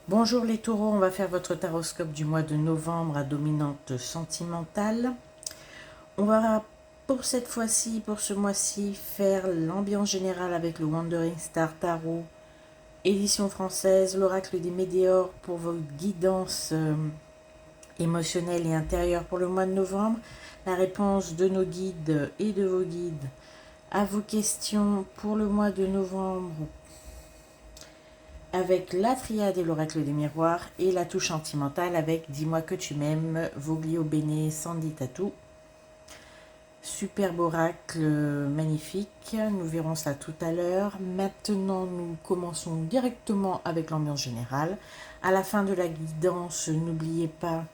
Bonjour les taureaux, on va faire votre taroscope du mois de novembre à dominante sentimentale. On va pour cette fois-ci, pour ce mois-ci, faire l'ambiance générale avec le Wandering Star Tarot, édition française, l'oracle des météores pour vos guidances émotionnelles et intérieures pour le mois de novembre. La réponse de nos guides et de vos guides à vos questions pour le mois de novembre avec la triade et l'oracle des miroirs et la touche sentimentale avec Dis-moi que tu m'aimes, Voglio Bene, Sandy Tatou. Superbe oracle, magnifique, nous verrons ça tout à l'heure. Maintenant, nous commençons directement avec l'ambiance générale. À la fin de la guidance, n'oubliez pas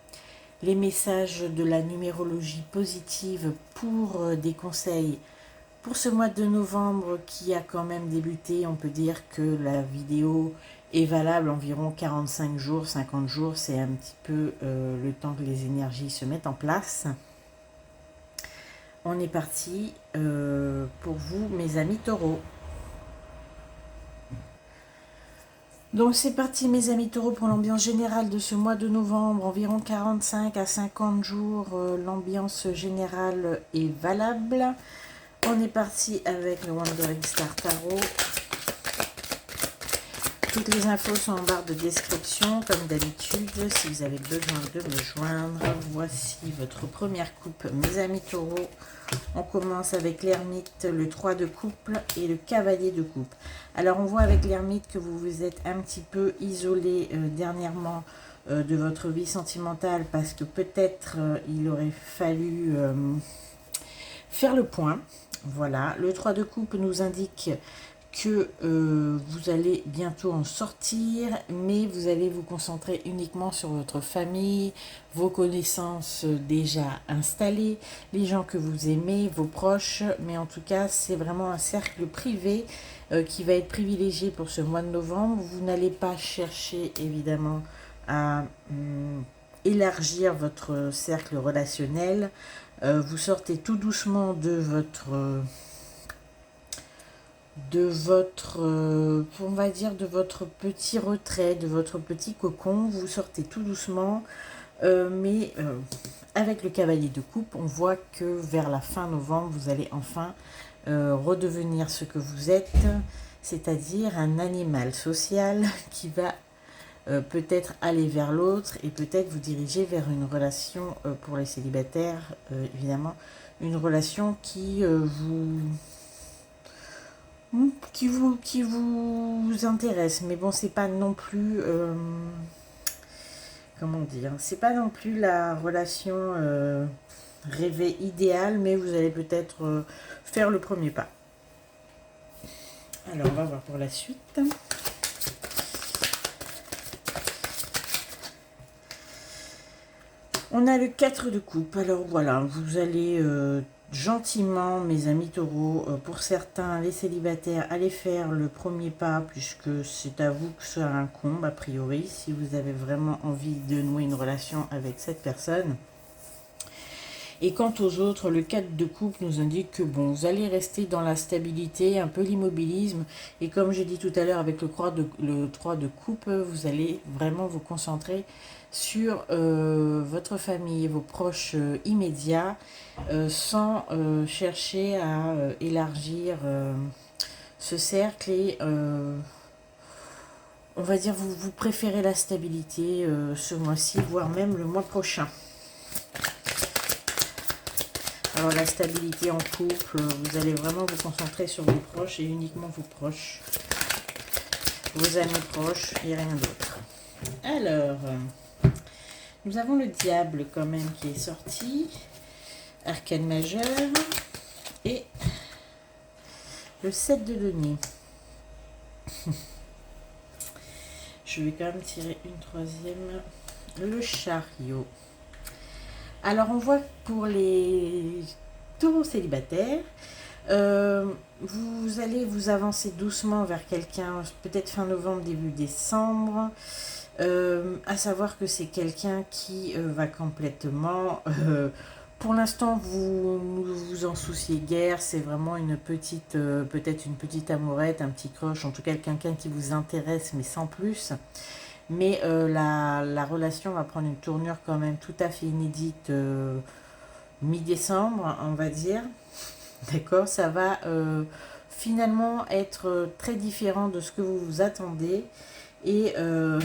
les messages de la numérologie positive pour des conseils pour ce mois de novembre qui a quand même débuté. On peut dire que la vidéo est valable environ 45 jours, 50 jours, c'est un petit peu le temps que les énergies se mettent en place. On est parti pour vous, mes amis taureaux. Donc c'est parti, mes amis taureaux, pour l'ambiance générale de ce mois de novembre, environ 45 à 50 jours. L'ambiance générale est valable. On est parti avec le Wandering Star Tarot. Toutes les infos sont en barre de description, comme d'habitude, si vous avez besoin de me joindre. Voici votre première coupe, mes amis taureaux. On commence avec l'ermite, le 3 de couple et le cavalier de coupe. Alors, on voit avec l'ermite que vous vous êtes un petit peu isolé dernièrement de votre vie sentimentale parce que peut-être il aurait fallu faire le point. Voilà, le 3 de coupe nous indique que vous allez bientôt en sortir, mais vous allez vous concentrer uniquement sur votre famille, vos connaissances déjà installées, les gens que vous aimez, vos proches, mais en tout cas, c'est vraiment un cercle privé qui va être privilégié pour ce mois de novembre. Vous n'allez pas chercher, évidemment, à élargir votre cercle relationnel. Vous sortez tout doucement de votre on va dire, de votre petit retrait, de votre petit cocon. Vous sortez tout doucement, mais avec le cavalier de coupe, on voit que vers la fin novembre, vous allez enfin redevenir ce que vous êtes, c'est-à-dire un animal social qui va peut-être aller vers l'autre et peut-être vous diriger vers une relation pour les célibataires, évidemment, une relation qui vous intéresse. Mais bon, c'est pas non plus, comment dire, c'est pas non plus la relation rêvée idéale, mais vous allez peut-être faire le premier pas. Alors, on va voir pour la suite. On a le 4 de coupe. Alors voilà, vous allez gentiment, mes amis taureaux, pour certains, les célibataires, aller faire le premier pas, puisque c'est à vous que ça incombe, a priori, si vous avez vraiment envie de nouer une relation avec cette personne. Et quant aux autres, le 4 de coupe nous indique que bon, vous allez rester dans la stabilité, un peu l'immobilisme. Et comme j'ai dit tout à l'heure avec le 3 de coupe, vous allez vraiment vous concentrer sur votre famille et vos proches immédiats sans chercher à élargir ce cercle. Et on va dire vous préférez la stabilité ce mois-ci, voire même le mois prochain. Alors la stabilité en couple, vous allez vraiment vous concentrer sur vos proches et uniquement vos proches, vos amis proches et rien d'autre. Alors, nous avons le diable quand même qui est sorti, arcane majeur, et le 7 de denier. Je vais quand même tirer une troisième, le chariot. Alors on voit pour les taureaux célibataires, vous allez vous avancer doucement vers quelqu'un, peut-être fin novembre, début décembre, à savoir que c'est quelqu'un qui va complètement... pour l'instant, vous ne vous en souciez guère, c'est vraiment une petite, peut-être une petite amourette, un petit crush, en tout cas quelqu'un qui vous intéresse, mais sans plus. mais la relation va prendre une tournure quand même tout à fait inédite mi-décembre, on va dire. D'accord, ça va finalement être très différent de ce que vous vous attendez. Et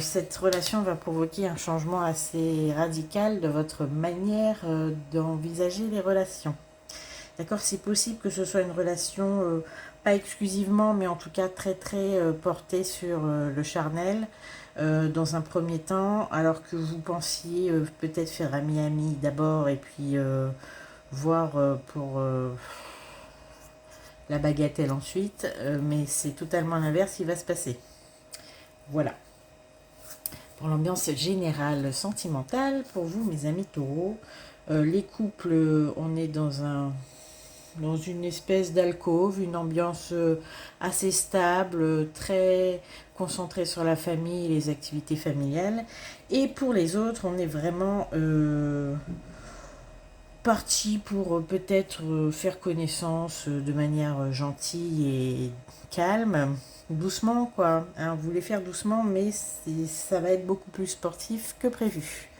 cette relation va provoquer un changement assez radical de votre manière d'envisager les relations. D'accord, c'est possible que ce soit une relation, pas exclusivement, mais en tout cas très très portée sur le charnel dans un premier temps, alors que vous pensiez peut-être faire ami-ami d'abord et puis voir pour la bagatelle ensuite, mais c'est totalement l'inverse qui va se passer. Voilà. Pour l'ambiance générale sentimentale, pour vous, mes amis taureaux, les couples, on est dans une espèce d'alcôve, une ambiance assez stable, très concentrée sur la famille et les activités familiales. Et pour les autres, on est vraiment parti pour peut-être faire connaissance de manière gentille et calme, doucement quoi. Hein, vous voulez faire doucement, mais ça va être beaucoup plus sportif que prévu.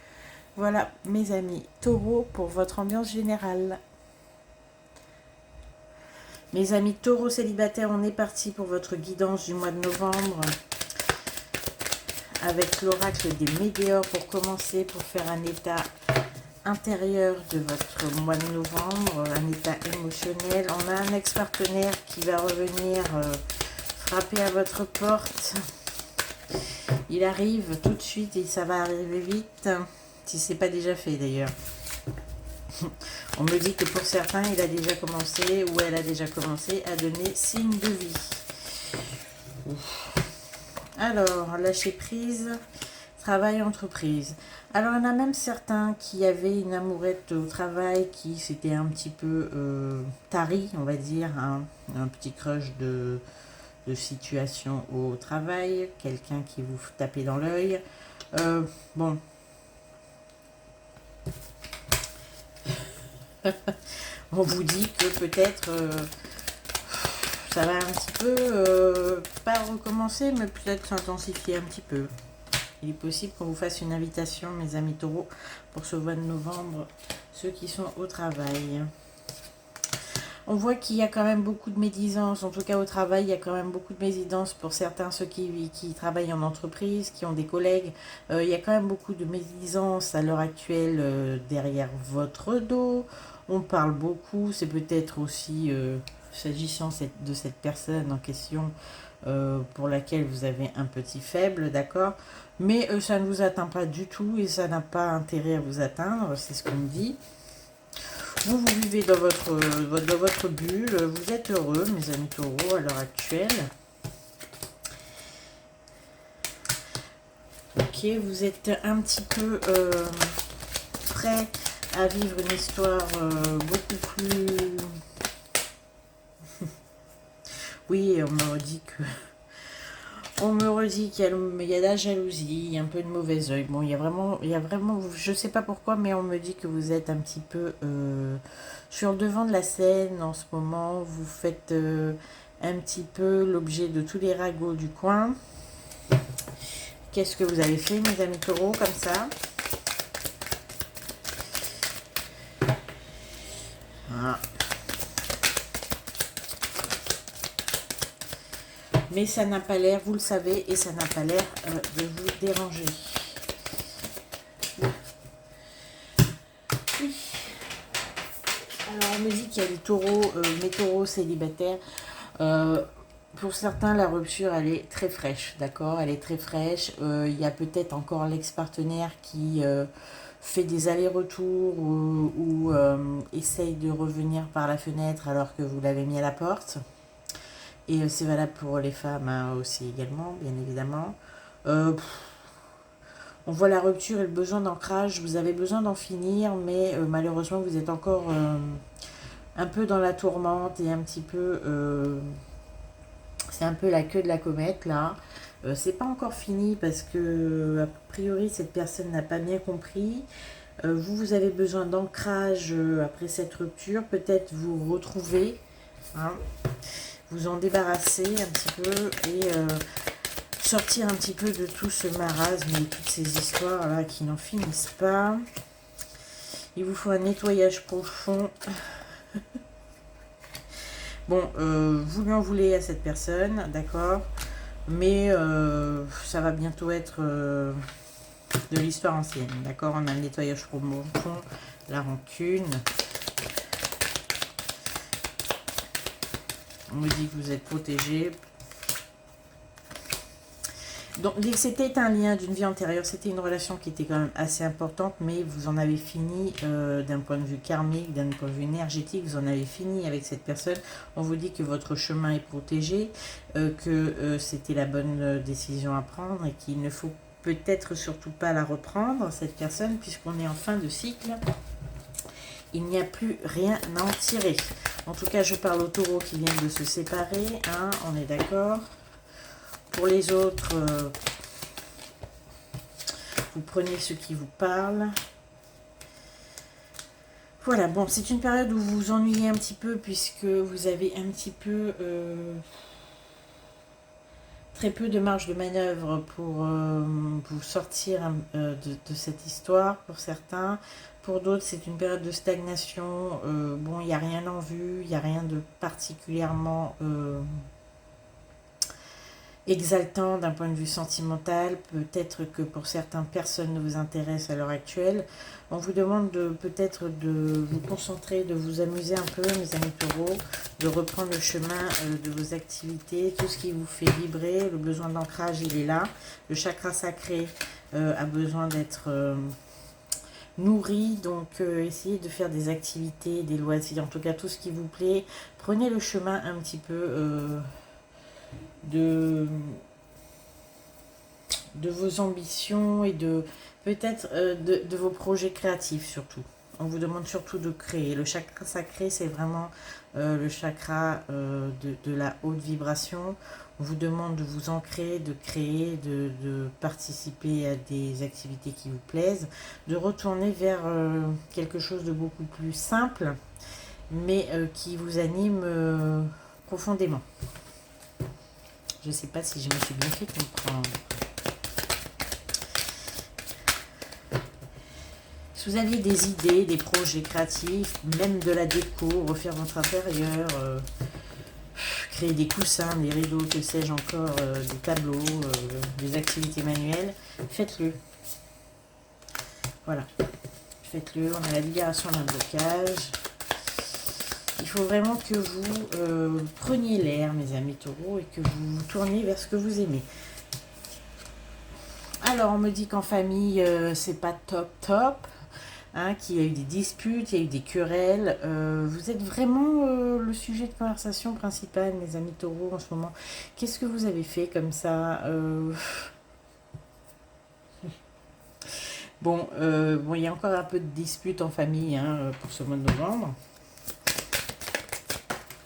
Voilà, mes amis taureaux, pour votre ambiance générale. Mes amis taureaux célibataires, on est parti pour votre guidance du mois de novembre avec l'oracle des météores pour commencer, pour faire un état intérieur de votre mois de novembre, un état émotionnel. On a un ex-partenaire qui va revenir frapper à votre porte. Il arrive tout de suite et ça va arriver vite, si ce n'est pas déjà fait d'ailleurs. On me dit que pour certains, il a déjà commencé ou elle a déjà commencé à donner signe de vie. Alors, lâcher prise, travail, entreprise. Alors, il y en a même certains qui avaient une amourette au travail qui s'était un petit peu tarie, on va dire, hein, un petit crush de situation au travail, quelqu'un qui vous tapait dans l'œil. Bon. On vous dit que peut-être ça va un petit peu, pas recommencer, mais peut-être s'intensifier un petit peu. Il est possible qu'on vous fasse une invitation, mes amis taureaux, pour ce mois de novembre, ceux qui sont au travail. On voit qu'il y a quand même beaucoup de médisance, en tout cas au travail, il y a quand même beaucoup de médisance pour certains, ceux qui travaillent en entreprise, qui ont des collègues. Il y a quand même beaucoup de médisance à l'heure actuelle derrière votre dos. On parle beaucoup, c'est peut-être aussi, s'agissant de cette personne en question, pour laquelle vous avez un petit faible, d'accord, mais ça ne vous atteint pas du tout et ça n'a pas intérêt à vous atteindre, c'est ce qu'on me dit. Vous vivez dans votre bulle, vous êtes heureux, mes amis taureaux, à l'heure actuelle. Ok, vous êtes un petit peu prêt à vivre une histoire beaucoup plus... Oui, on me redit que... On me redit qu'il y a de la jalousie, un peu de mauvais oeil. Bon, il y a vraiment, je sais pas pourquoi, mais on me dit que vous êtes un petit peu sur le devant de la scène en ce moment. Vous faites un petit peu l'objet de tous les ragots du coin. Qu'est-ce que vous avez fait, mes amis taureaux, comme ça? Voilà. Mais ça n'a pas l'air, vous le savez, et ça n'a pas l'air de vous déranger. Oui. Alors, on me dit qu'il y a des taureaux, mes taureaux célibataires. Pour certains, la rupture, elle est très fraîche, d'accord? Elle est très fraîche. Il y a peut-être encore l'ex-partenaire qui fait des allers-retours ou essaye de revenir par la fenêtre alors que vous l'avez mis à la porte. Et c'est valable pour les femmes hein, aussi également, bien évidemment. On voit la rupture et le besoin d'ancrage. Vous avez besoin d'en finir, mais malheureusement, vous êtes encore un peu dans la tourmente et un petit peu... c'est un peu la queue de la comète, là. C'est pas encore fini parce que, a priori, cette personne n'a pas bien compris. Vous avez besoin d'ancrage après cette rupture. Peut-être vous retrouver, hein, vous en débarrasser un petit peu et sortir un petit peu de tout ce marasme et toutes ces histoires là qui n'en finissent pas. Il vous faut un nettoyage profond. Bon, vous lui en voulez à cette personne, d'accord, mais ça va bientôt être de l'histoire ancienne, d'accord. On a le nettoyage profond, la rancune. On me dit que vous êtes protégé. Donc, c'était un lien d'une vie antérieure, c'était une relation qui était quand même assez importante, mais vous en avez fini d'un point de vue karmique, d'un point de vue énergétique, vous en avez fini avec cette personne. On vous dit que votre chemin est protégé, que c'était la bonne décision à prendre et qu'il ne faut peut-être surtout pas la reprendre, cette personne, puisqu'on est en fin de cycle. Il n'y a plus rien à en tirer. En tout cas, je parle aux taureaux qui viennent de se séparer, hein, on est d'accord. Pour les autres, vous prenez ce qui vous parle. Voilà, bon, c'est une période où vous vous ennuyez un petit peu puisque vous avez un petit peu très peu de marge de manœuvre pour vous sortir de cette histoire pour certains. Pour d'autres, c'est une période de stagnation. Bon, il n'y a rien en vue, il n'y a rien de particulièrement exaltant d'un point de vue sentimental. Peut-être que pour certaines personnes ne vous intéresse à l'heure actuelle. On vous demande peut-être de vous concentrer, de vous amuser un peu, mes amis taureaux, de reprendre le chemin de vos activités, tout ce qui vous fait vibrer. Le besoin d'ancrage, il est là. Le chakra sacré a besoin d'être nourri, donc essayez de faire des activités, des loisirs, en tout cas tout ce qui vous plaît. Prenez le chemin un petit peu de vos ambitions et de peut-être de vos projets créatifs surtout. On vous demande surtout de créer. Le chakra sacré, c'est vraiment le chakra de la haute vibration. On vous demande de vous ancrer, de créer, de participer à des activités qui vous plaisent, de retourner vers quelque chose de beaucoup plus simple, mais qui vous anime profondément. Je ne sais pas si je me suis bien fait comprendre. Si vous aviez des idées, des projets créatifs, même de la déco, refaire votre intérieur, créer des coussins, des rideaux, que sais-je encore, des tableaux, des activités manuelles, faites-le. Voilà, faites-le. On a la libération d'un blocage. Il faut vraiment que vous preniez l'air, mes amis taureaux, et que vous vous tourniez vers ce que vous aimez. Alors, on me dit qu'en famille, c'est pas top, hein, qu'il y a eu des disputes, il y a eu des querelles. Vous êtes vraiment le sujet de conversation principal, mes amis taureaux, en ce moment. Qu'est-ce que vous avez fait comme ça Bon, il y a encore un peu de disputes en famille hein, pour ce mois de novembre.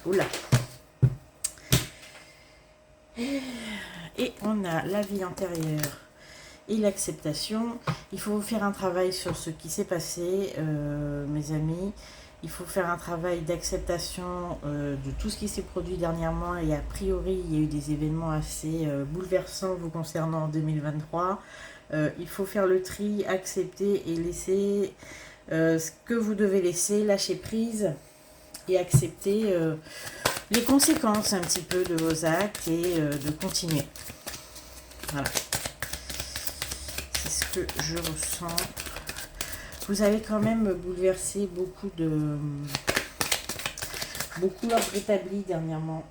Oula. Et on a la vie antérieure et l'acceptation. Il faut faire un travail sur ce qui s'est passé, mes amis. Il faut faire un travail d'acceptation de tout ce qui s'est produit dernièrement. Et a priori, il y a eu des événements assez bouleversants vous concernant en 2023. Il faut faire le tri, accepter et laisser ce que vous devez laisser, lâcher prise et accepter les conséquences un petit peu de vos actes et de continuer. Voilà. C'est ce que je ressens. Vous avez quand même bouleversé beaucoup l'ordre établi dernièrement.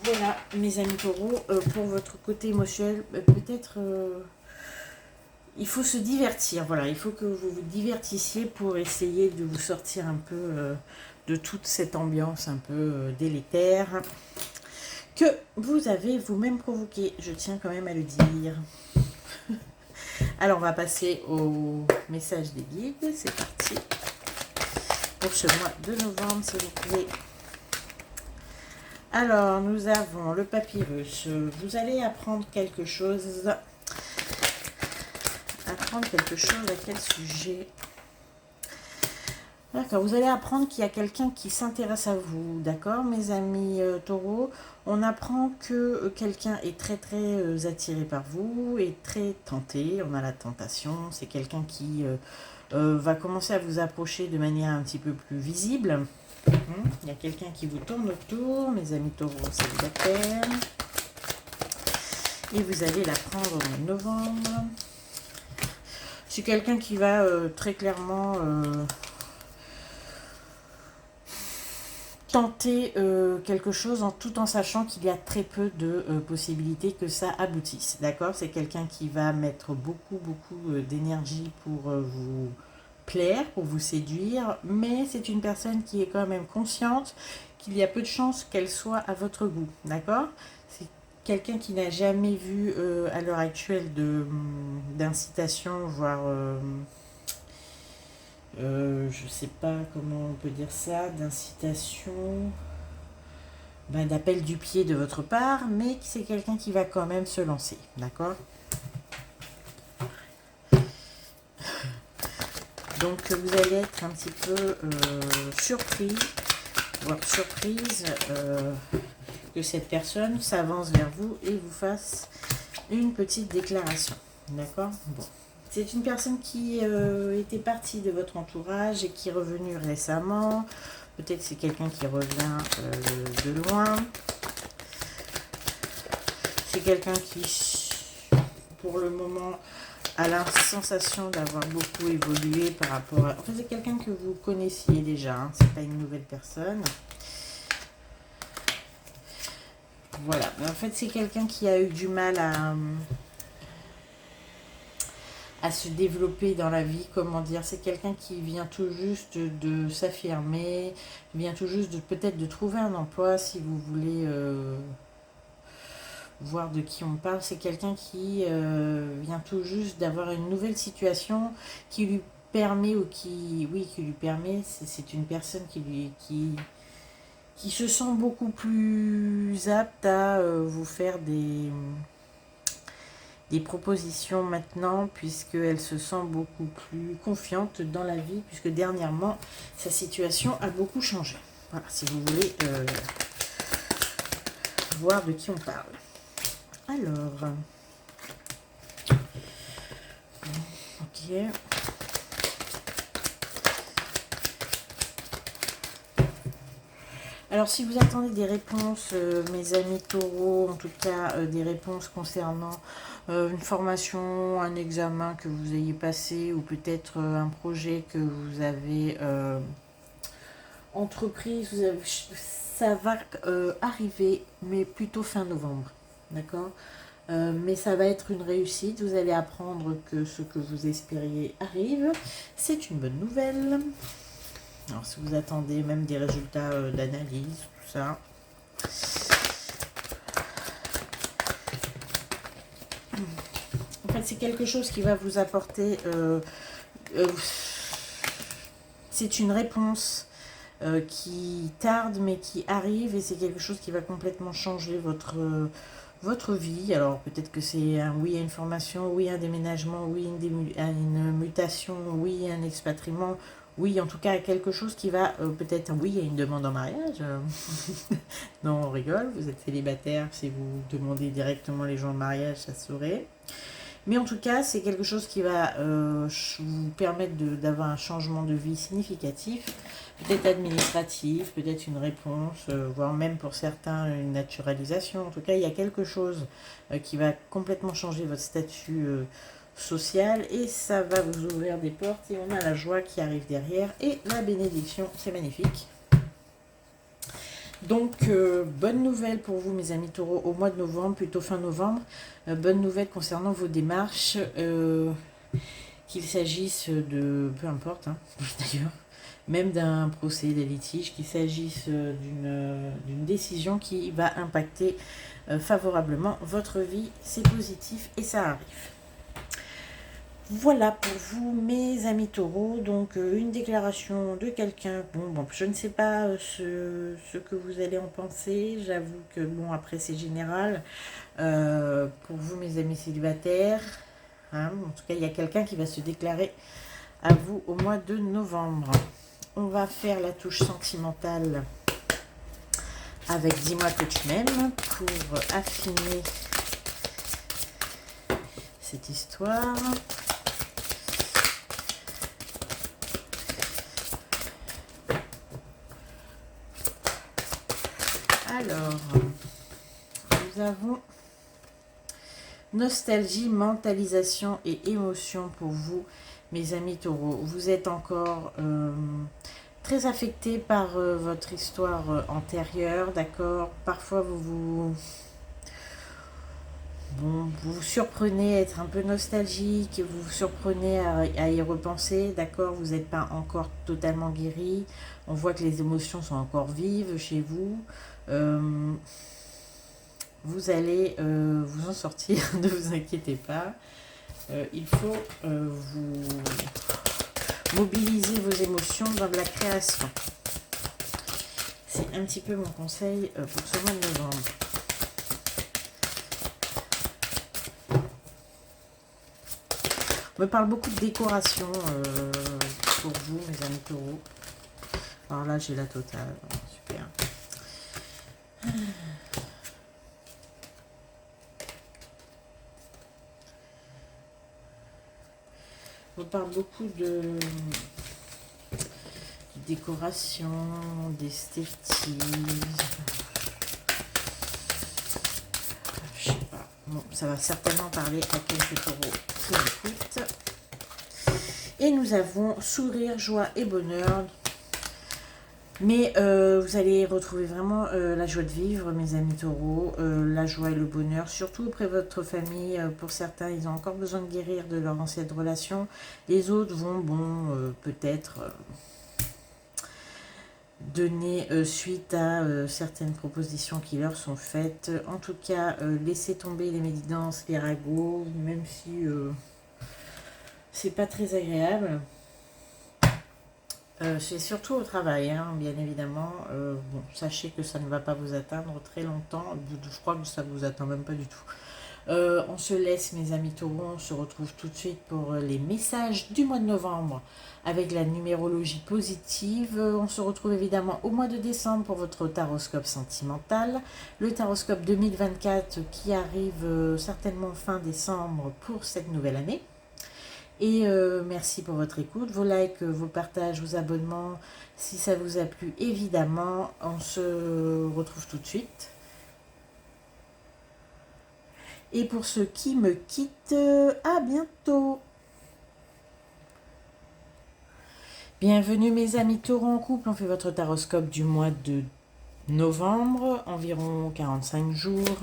Voilà, mes amis taureaux, pour votre côté émotionnel, peut-être il faut se divertir. Voilà, il faut que vous vous divertissiez pour essayer de vous sortir un peu de toute cette ambiance un peu délétère que vous avez vous-même provoqué. Je tiens quand même à le dire. Alors, on va passer au message des guides. C'est parti. Pour ce mois de novembre, s'il vous plaît. Alors, nous avons le papyrus. Vous allez apprendre quelque chose. Apprendre quelque chose à quel sujet? D'accord, vous allez apprendre qu'il y a quelqu'un qui s'intéresse à vous, d'accord, mes amis taureaux. On apprend que quelqu'un est très très attiré par vous et très tenté. On a la tentation, c'est quelqu'un qui va commencer à vous approcher de manière un petit peu plus visible. Il y a quelqu'un qui vous tourne autour, mes amis taureaux célibataires. Et vous allez l'apprendre au mois de novembre. C'est quelqu'un qui va très clairement tenter quelque chose tout en sachant qu'il y a très peu de possibilités que ça aboutisse. D'accord? C'est quelqu'un qui va mettre beaucoup d'énergie pour vous plaire, pour vous séduire, mais c'est une personne qui est quand même consciente qu'il y a peu de chances qu'elle soit à votre goût. D'accord? C'est quelqu'un qui n'a jamais vu à l'heure actuelle d'incitation, voire je sais pas comment on peut dire ça, d'incitation, d'appel du pied de votre part, mais c'est quelqu'un qui va quand même se lancer, d'accord? Donc vous allez être un petit peu surpris, voire surprise que cette personne s'avance vers vous et vous fasse une petite déclaration, d'accord? Bon. C'est une personne qui était partie de votre entourage et qui est revenue récemment. Peut-être c'est quelqu'un qui revient de loin. C'est quelqu'un qui, pour le moment, a la sensation d'avoir beaucoup évolué par rapport à... En fait, c'est quelqu'un que vous connaissiez déjà. Hein. C'est pas une nouvelle personne. Voilà. Mais en fait, c'est quelqu'un qui a eu du mal à se développer dans la vie, comment dire, c'est quelqu'un qui vient tout juste de s'affirmer, vient tout juste de peut-être de trouver un emploi si vous voulez voir de qui on parle, c'est quelqu'un qui vient tout juste d'avoir une nouvelle situation qui lui permet ou qui, oui, qui lui permet, c'est une personne qui se sent beaucoup plus apte à vous faire des propositions maintenant, puisqu'elle se sent beaucoup plus confiante dans la vie, puisque dernièrement, sa situation a beaucoup changé. Voilà, si vous voulez voir de qui on parle. Alors, ok. Alors, si vous attendez des réponses, mes amis taureaux, en tout cas des réponses concernant une formation, un examen que vous ayez passé ou peut-être un projet que vous avez entrepris, ça va arriver, mais plutôt fin novembre. D'accord? Mais ça va être une réussite. Vous allez apprendre que ce que vous espériez arrive. C'est une bonne nouvelle. Alors, si vous attendez même des résultats d'analyse, tout ça. En fait, c'est quelque chose qui va vous apporter... c'est une réponse qui tarde, mais qui arrive. Et c'est quelque chose qui va complètement changer votre vie. Alors, peut-être que c'est un oui à une formation, oui à un déménagement, oui à une mutation, oui à un expatriement. Oui, en tout cas, quelque chose qui va peut-être, oui, à une demande en mariage. Non, on rigole, vous êtes célibataire, si vous demandez directement les gens en mariage, ça se saurait. Mais en tout cas, c'est quelque chose qui va vous permettre d'avoir un changement de vie significatif, peut-être administratif, peut-être une réponse, voire même pour certains une naturalisation. En tout cas, il y a quelque chose qui va complètement changer votre statut social et ça va vous ouvrir des portes et on a la joie qui arrive derrière et la bénédiction, c'est magnifique. Donc, bonne nouvelle pour vous, mes amis taureaux, au mois de novembre, plutôt fin novembre. Bonne nouvelle concernant vos démarches, qu'il s'agisse de, peu importe, hein, d'ailleurs, même d'un procès, des litiges, qu'il s'agisse d'une décision qui va impacter favorablement votre vie. C'est positif et ça arrive. Voilà pour vous, mes amis taureaux, donc une déclaration de quelqu'un, bon, je ne sais pas ce que vous allez en penser, j'avoue que, bon, après c'est général, pour vous, mes amis célibataires, hein, en tout cas, il y a quelqu'un qui va se déclarer à vous au mois de novembre. on va faire la touche sentimentale avec Dis-moi que tu m'aimes pour affiner cette histoire. Alors, nous avons nostalgie, mentalisation et émotion pour vous, mes amis taureaux. Vous êtes encore très affectés par votre histoire antérieure, d'accord? Parfois, vous vous surprenez à être un peu nostalgique, vous vous surprenez à y repenser, d'accord? Vous n'êtes pas encore totalement guéri. On voit que les émotions sont encore vives chez vous. Vous allez vous en sortir, ne vous inquiétez pas. Il faut vous mobiliser vos émotions dans de la création. C'est un petit peu mon conseil pour ce mois de novembre. On me parle beaucoup de décoration pour vous, mes amis taureaux. Alors là, j'ai la totale. Super. On parle beaucoup de décoration, d'esthétique. Je sais pas. Bon, ça va certainement parler à quelques taureaux qui m'écoutent. Et nous avons sourire, joie et bonheur. Mais vous allez retrouver vraiment la joie de vivre, mes amis taureaux, la joie et le bonheur, surtout auprès de votre famille. Pour certains, ils ont encore besoin de guérir de leur ancienne relation. Les autres vont, peut-être donner suite à certaines propositions qui leur sont faites. En tout cas, laissez tomber les médisances, les ragots, même si c'est pas très agréable. C'est surtout au travail, hein, bien évidemment. Bon, sachez que ça ne va pas vous atteindre très longtemps. Je crois que ça ne vous atteint même pas du tout. On se laisse, mes amis taureaux. On se retrouve tout de suite pour les messages du mois de novembre avec la numérologie positive. On se retrouve évidemment au mois de décembre pour votre taroscope sentimental. Le taroscope 2024 qui arrive certainement fin décembre pour cette nouvelle année. Et merci pour votre écoute, vos likes, vos partages, vos abonnements, si ça vous a plu, évidemment. On se retrouve tout de suite. Et pour ceux qui me quittent, à bientôt. Bienvenue mes amis taureaux en couple, on fait votre taroscope du mois de novembre, environ 45 jours.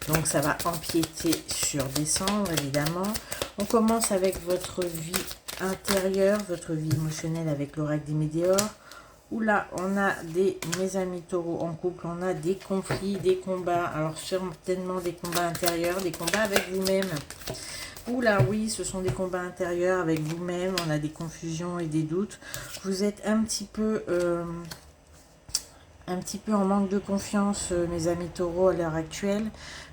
Donc ça va empiéter sur décembre, évidemment. On commence avec votre vie intérieure, votre vie émotionnelle avec l'oracle des météores. Où là, on a mes amis taureaux en couple, on a des conflits, des combats. Alors certainement des combats intérieurs, des combats avec vous-même. Ouh là, oui, ce sont des combats intérieurs avec vous-même. On a des confusions et des doutes. Vous êtes un petit peu en manque de confiance, mes amis taureaux, à l'heure actuelle.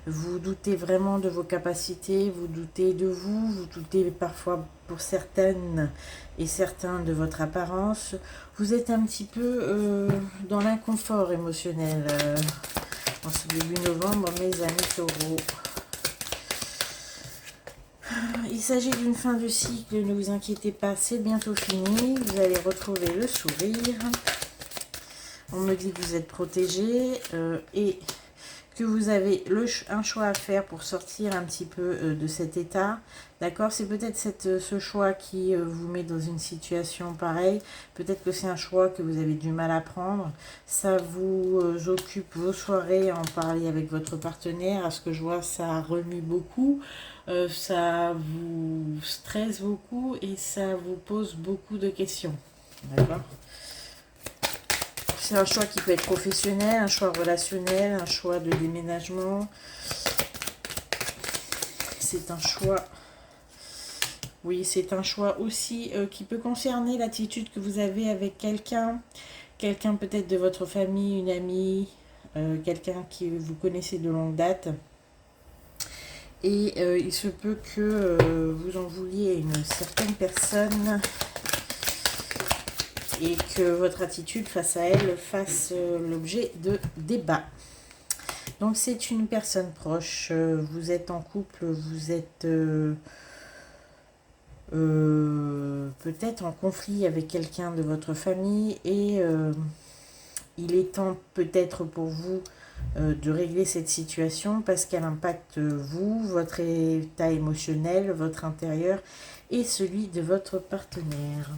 Vous doutez vraiment de vos capacités, vous doutez de vous, vous doutez parfois pour certaines et certains de votre apparence. Vous êtes un petit peu dans l'inconfort émotionnel en ce début novembre, mes amis taureaux. Il s'agit d'une fin de cycle, ne vous inquiétez pas, c'est bientôt fini. Vous allez retrouver le sourire. On me dit que vous êtes protégé et que vous avez un choix à faire pour sortir un petit peu de cet état. D'accord? C'est peut-être ce choix qui vous met dans une situation pareille. Peut-être que c'est un choix que vous avez du mal à prendre. Ça vous occupe vos soirées, à en parler avec votre partenaire. À ce que je vois, ça remue beaucoup. Ça vous stresse beaucoup et ça vous pose beaucoup de questions. D'accord? C'est un choix qui peut être professionnel, un choix relationnel, un choix de déménagement. C'est un choix, oui, c'est un choix aussi qui peut concerner l'attitude que vous avez avec quelqu'un. Quelqu'un peut-être de votre famille, une amie, quelqu'un que vous connaissez de longue date. Et il se peut que vous en vouliez à une certaine personne. et que votre attitude face à elle fasse l'objet de débats. Donc c'est une personne proche, vous êtes en couple, vous êtes peut-être en conflit avec quelqu'un de votre famille et il est temps peut-être pour vous de régler cette situation parce qu'elle impacte vous, votre état émotionnel, votre intérieur et celui de votre partenaire.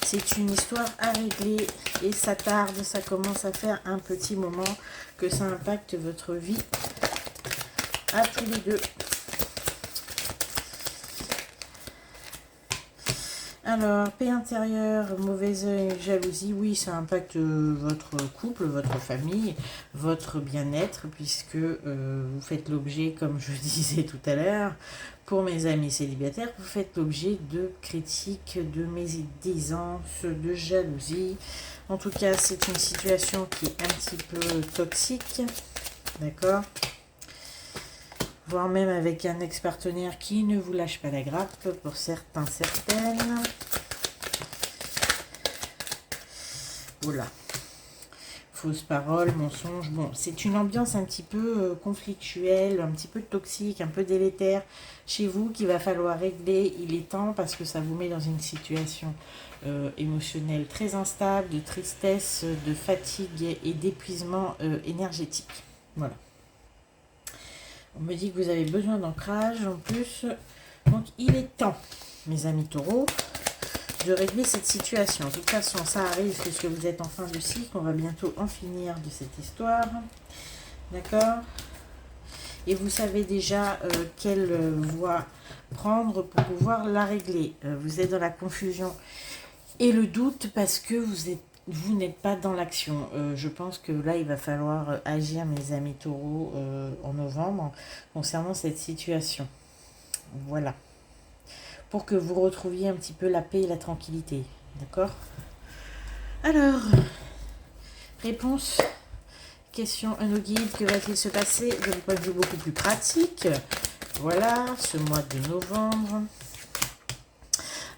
C'est une histoire à régler et ça tarde, ça commence à faire un petit moment que ça impacte votre vie à tous les deux. Alors, paix intérieure, mauvais œil, jalousie, oui, ça impacte votre couple, votre famille, votre bien-être, puisque vous faites l'objet, comme je disais tout à l'heure, pour mes amis célibataires, vous faites l'objet de critiques, de médisance, de jalousie. En tout cas, c'est une situation qui est un petit peu toxique, d'accord ? Voire même avec un ex-partenaire qui ne vous lâche pas la grappe pour certains, certaines. Voilà. Fausses paroles, mensonges. Bon, c'est une ambiance un petit peu conflictuelle, un petit peu toxique, un peu délétère chez vous qu'il va falloir régler. Il est temps parce que ça vous met dans une situation émotionnelle très instable, de tristesse, de fatigue et d'épuisement énergétique. Voilà. On me dit que vous avez besoin d'ancrage en plus. Donc il est temps, mes amis taureaux, de régler cette situation. De toute façon, ça arrive puisque vous êtes en fin de cycle. On va bientôt en finir de cette histoire. D'accord ? Et vous savez déjà quelle voie prendre pour pouvoir la régler. Vous êtes dans la confusion et le doute parce que vous n'êtes pas dans l'action. Je pense que là, il va falloir agir, mes amis taureaux, en novembre, concernant cette situation. Voilà. Pour que vous retrouviez un petit peu la paix et la tranquillité. D'accord ? Alors, réponse, question à nos guides. Que va-t-il se passer d'un point de vue beaucoup plus pratique ? Voilà, ce mois de novembre.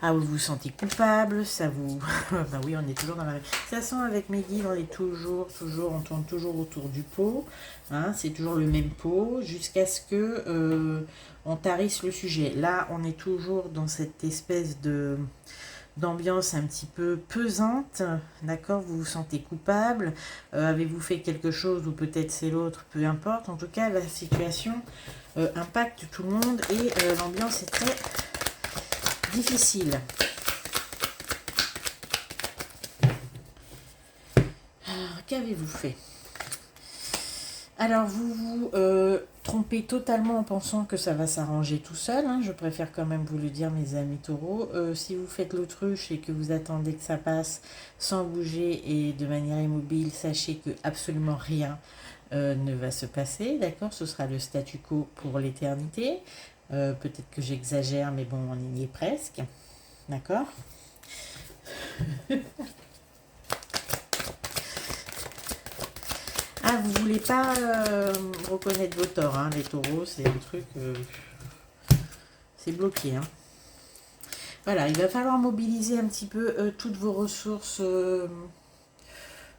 Ah, vous vous sentez coupable, ça vous... ben oui, on est toujours dans la... De toute façon, avec mes guides, on est toujours, on tourne toujours autour du pot. Hein, c'est toujours le même pot, jusqu'à ce que on tarisse le sujet. Là, on est toujours dans cette espèce de d'ambiance un petit peu pesante, d'accord, vous vous sentez coupable, avez-vous fait quelque chose ou peut-être c'est l'autre, peu importe. En tout cas, la situation impacte tout le monde et l'ambiance est très difficile. Alors, qu'avez-vous fait ? Alors, vous vous trompez totalement en pensant que ça va s'arranger tout seul. Hein. Je préfère quand même vous le dire, mes amis taureaux. Si vous faites l'autruche et que vous attendez que ça passe sans bouger et de manière immobile, sachez que absolument rien ne va se passer. D'accord ? Ce sera le statu quo pour l'éternité. Peut-être que j'exagère, mais bon, on y est presque. D'accord ? Ah, vous voulez pas reconnaître vos torts, hein, les taureaux, c'est un truc... c'est bloqué. Hein. Voilà, il va falloir mobiliser un petit peu toutes vos ressources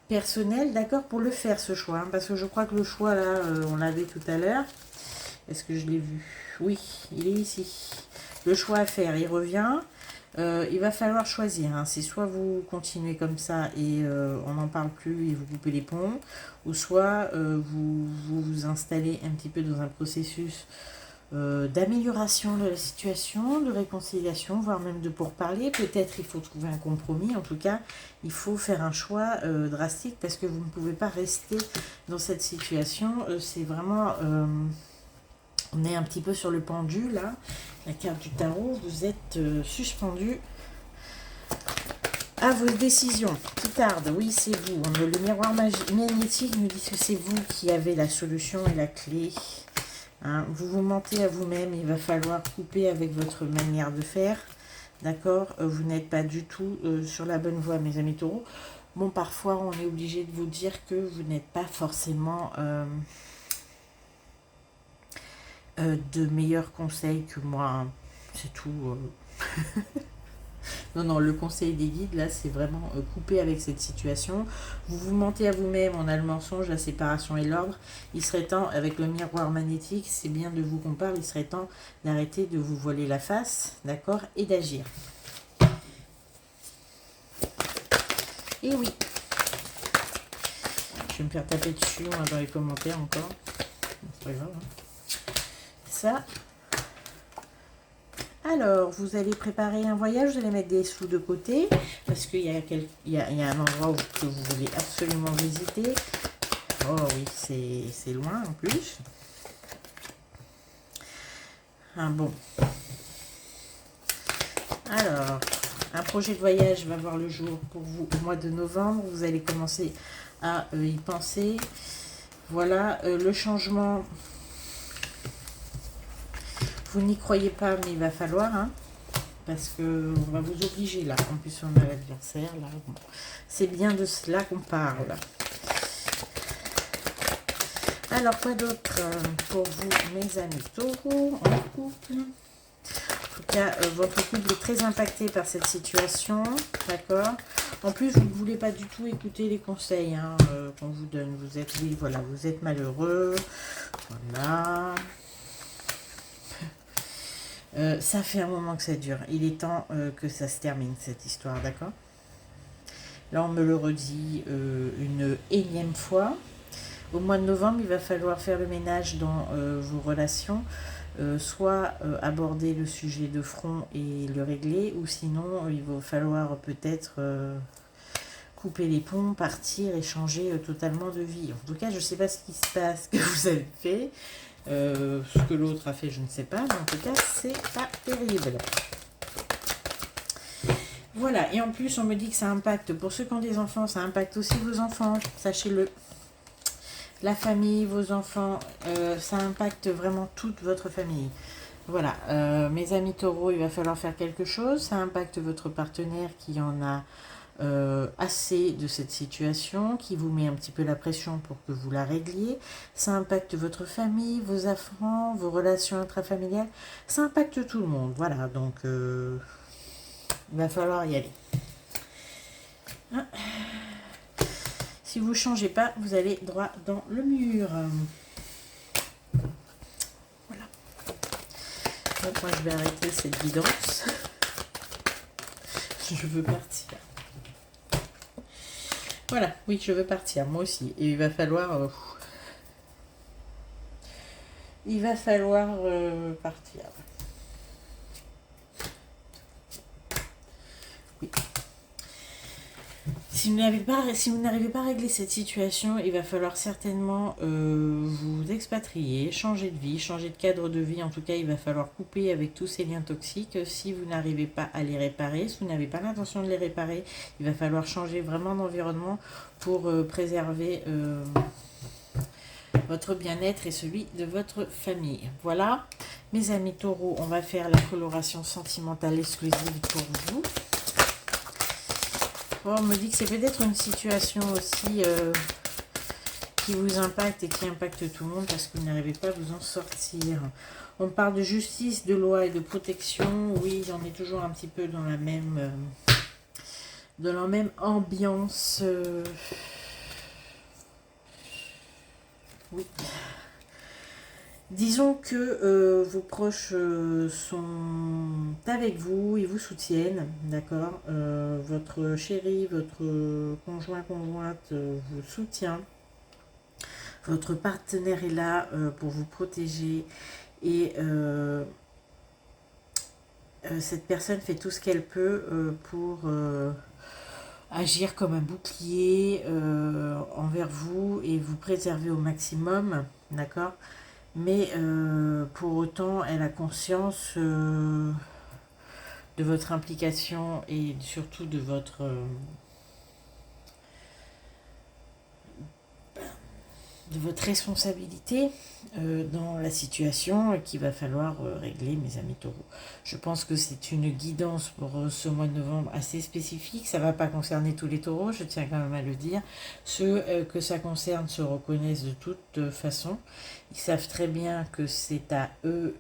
personnelles, d'accord, pour le faire, ce choix. Hein, parce que je crois que le choix, là, on l'avait tout à l'heure. Est-ce que je l'ai vu? Oui, il est ici. Le choix à faire, il revient. Il va falloir choisir. Hein. C'est soit vous continuez comme ça et on n'en parle plus et vous coupez les ponts, ou soit vous installez un petit peu dans un processus d'amélioration de la situation, de réconciliation, voire même de pourparler. Peut-être il faut trouver un compromis. En tout cas, il faut faire un choix drastique parce que vous ne pouvez pas rester dans cette situation. C'est vraiment... on est un petit peu sur le pendu, là. La carte du tarot, vous êtes suspendu à vos décisions qui tardent. Oui, c'est vous. Le miroir magnétique nous dit que c'est vous qui avez la solution et la clé. Hein, vous vous mentez à vous-même. Il va falloir couper avec votre manière de faire. D'accord ? Vous n'êtes pas du tout sur la bonne voie, mes amis taureaux. Bon, parfois, on est obligé de vous dire que vous n'êtes pas forcément... de meilleurs conseils que moi, hein. C'est tout. Non, non, le conseil des guides, là, c'est vraiment couper avec cette situation. Vous vous mentez à vous-même, on a le mensonge, la séparation et l'ordre. Il serait temps, avec le miroir magnétique, c'est bien de vous qu'on parle, il serait temps d'arrêter de vous voiler la face, d'accord, et d'agir. Et oui. Je vais me faire taper dessus moi, dans les commentaires encore. C'est pas grave. Hein. Ça. Alors, vous allez préparer un voyage, vous allez mettre des sous de côté, parce qu'il y a un endroit que vous voulez absolument visiter. Oh oui, c'est loin en plus. Ah bon. Alors, un projet de voyage va voir le jour pour vous au mois de novembre. Vous allez commencer à y penser. Voilà, le changement, vous n'y croyez pas, mais il va falloir, hein, parce qu'on va vous obliger là. En plus, on a l'adversaire là. Bon. C'est bien de cela qu'on parle. Alors, quoi d'autre pour vous, mes amis taureaux, en couple? En tout cas, votre couple est très impacté par cette situation, d'accord? En plus, vous ne voulez pas du tout écouter les conseils hein, qu'on vous donne. Vous êtes, oui, voilà, vous êtes malheureux, voilà. Ça fait un moment que ça dure. Il est temps que ça se termine, cette histoire, d'accord? Là, on me le redit une énième fois. Au mois de novembre, il va falloir faire le ménage dans vos relations. Soit aborder le sujet de front et le régler, ou sinon il va falloir peut-être couper les ponts, partir et changer totalement de vie. En tout cas, je ne sais pas ce qui se passe, que vous avez fait, ce que l'autre a fait, je ne sais pas, mais en tout cas, c'est pas terrible. Voilà, et en plus, on me dit que ça impacte, pour ceux qui ont des enfants, ça impacte aussi vos enfants, sachez-le. La famille, vos enfants, ça impacte vraiment toute votre famille. Voilà, mes amis taureaux, il va falloir faire quelque chose. Ça impacte votre partenaire qui en a assez de cette situation, qui vous met un petit peu la pression pour que vous la régliez. Ça impacte votre famille, vos enfants, vos relations intrafamiliales. Ça impacte tout le monde. Voilà, donc il va falloir y aller. Hein, si vous ne changez pas, vous allez droit dans le mur. Voilà. Donc moi, je vais arrêter cette guidance. Je veux partir. Voilà, oui, je veux partir, moi aussi. Et il va falloir... partir. Oui. Si vous n'arrivez pas à régler cette situation, il va falloir certainement vous expatrier, changer de vie, changer de cadre de vie. En tout cas, il va falloir couper avec tous ces liens toxiques. Si vous n'arrivez pas à les réparer, si vous n'avez pas l'intention de les réparer, il va falloir changer vraiment d'environnement pour préserver votre bien-être et celui de votre famille. Voilà, mes amis taureaux, on va faire la coloration sentimentale exclusive pour vous. On me dit que c'est peut-être une situation aussi qui vous impacte et qui impacte tout le monde parce que vous n'arrivez pas à vous en sortir. On parle de justice, de loi et de protection. Oui, on est toujours un petit peu dans la même ambiance. Oui. Disons que vos proches sont avec vous, ils vous soutiennent, d'accord. Votre chéri, votre conjointe vous soutient. Votre partenaire est là pour vous protéger et cette personne fait tout ce qu'elle peut pour agir comme un bouclier envers vous et vous préserver au maximum, d'accord. Mais pour autant, elle a conscience de votre implication et surtout de votre responsabilité dans la situation qu'il va falloir régler, mes amis taureaux. Je pense que c'est une guidance pour ce mois de novembre assez spécifique. Ça ne va pas concerner tous les taureaux, je tiens quand même à le dire. Ceux que ça concerne se reconnaissent de toute façon. Ils savent très bien que c'est à eux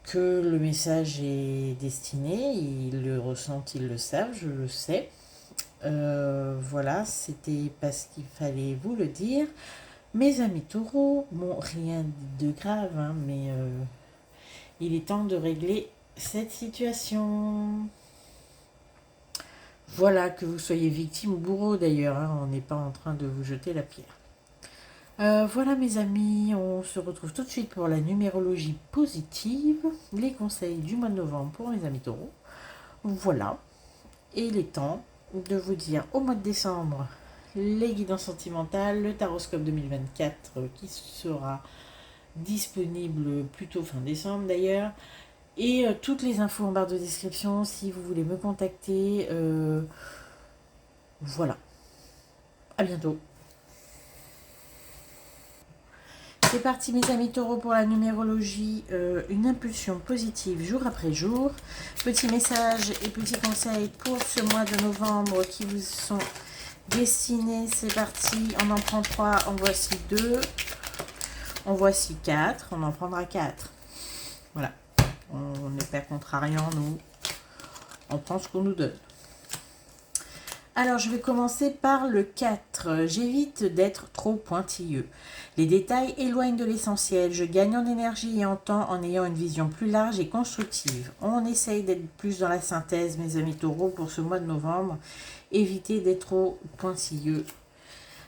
que le message est destiné. Ils le ressentent, ils le savent, je le sais. Voilà, c'était parce qu'il fallait vous le dire. Mes amis taureaux, bon, rien de grave, hein, mais il est temps de régler cette situation. Voilà, que vous soyez victime ou bourreau d'ailleurs, hein, on n'est pas en train de vous jeter la pierre. Voilà mes amis, on se retrouve tout de suite pour la numérologie positive, les conseils du mois de novembre pour les amis taureaux. Voilà, et il est temps de vous dire au mois de décembre les guidances sentimentales, le taroscope 2024 qui sera disponible plutôt fin décembre d'ailleurs, et toutes les infos en barre de description si vous voulez me contacter. Voilà, à bientôt. C'est parti mes amis taureaux pour la numérologie, une impulsion positive jour après jour. Petits messages et petits conseils pour ce mois de novembre qui vous sont destinés. C'est parti, on en prend 3, en voici 2, en voici 4, on en prendra 4. Voilà, on n'est pas contrariant nous, on prend ce qu'on nous donne. Alors, je vais commencer par le 4. J'évite d'être trop pointilleux. Les détails éloignent de l'essentiel. Je gagne en énergie et en temps en ayant une vision plus large et constructive. On essaye d'être plus dans la synthèse, mes amis taureaux, pour ce mois de novembre. Évitez d'être trop pointilleux.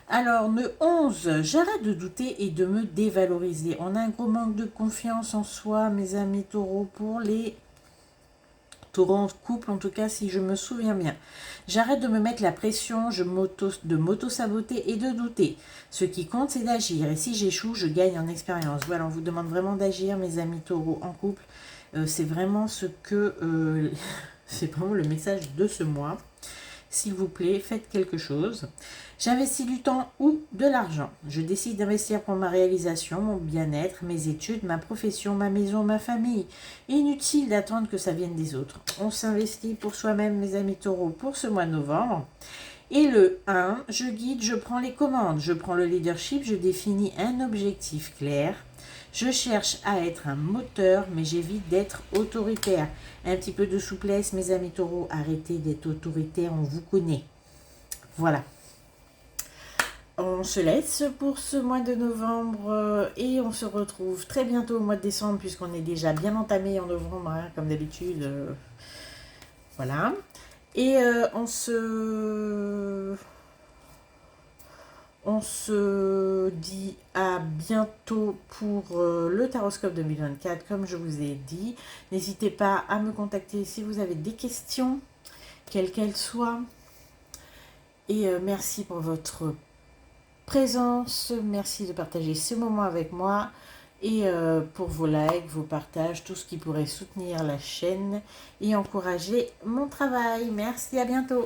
Alors, le 11, j'arrête de douter et de me dévaloriser. On a un gros manque de confiance en soi, mes amis taureaux, pour les taureaux en couple, en tout cas, si je me souviens bien. J'arrête de me mettre la pression, de m'auto-saboter et de douter. Ce qui compte, c'est d'agir. Et si j'échoue, je gagne en expérience. Voilà, on vous demande vraiment d'agir, mes amis taureaux en couple. C'est vraiment c'est vraiment le message de ce mois. S'il vous plaît, faites quelque chose. J'investis du temps ou de l'argent. Je décide d'investir pour ma réalisation, mon bien-être, mes études, ma profession, ma maison, ma famille. Inutile d'attendre que ça vienne des autres. On s'investit pour soi-même, mes amis taureaux, pour ce mois de novembre. Et le 1, je guide, je prends les commandes, je prends le leadership, je définis un objectif clair. Je cherche à être un moteur, mais j'évite d'être autoritaire. Un petit peu de souplesse, mes amis taureaux, arrêtez d'être autoritaire, on vous connaît. Voilà. On se laisse pour ce mois de novembre et on se retrouve très bientôt au mois de décembre puisqu'on est déjà bien entamé en novembre, hein, comme d'habitude. Voilà. Et on se dit à bientôt pour le Taroscope 2024, comme je vous ai dit. N'hésitez pas à me contacter si vous avez des questions, quelles qu'elles soient. Et merci pour votre présence. Merci de partager ce moment avec moi. Et pour vos likes, vos partages, tout ce qui pourrait soutenir la chaîne et encourager mon travail. Merci, à bientôt.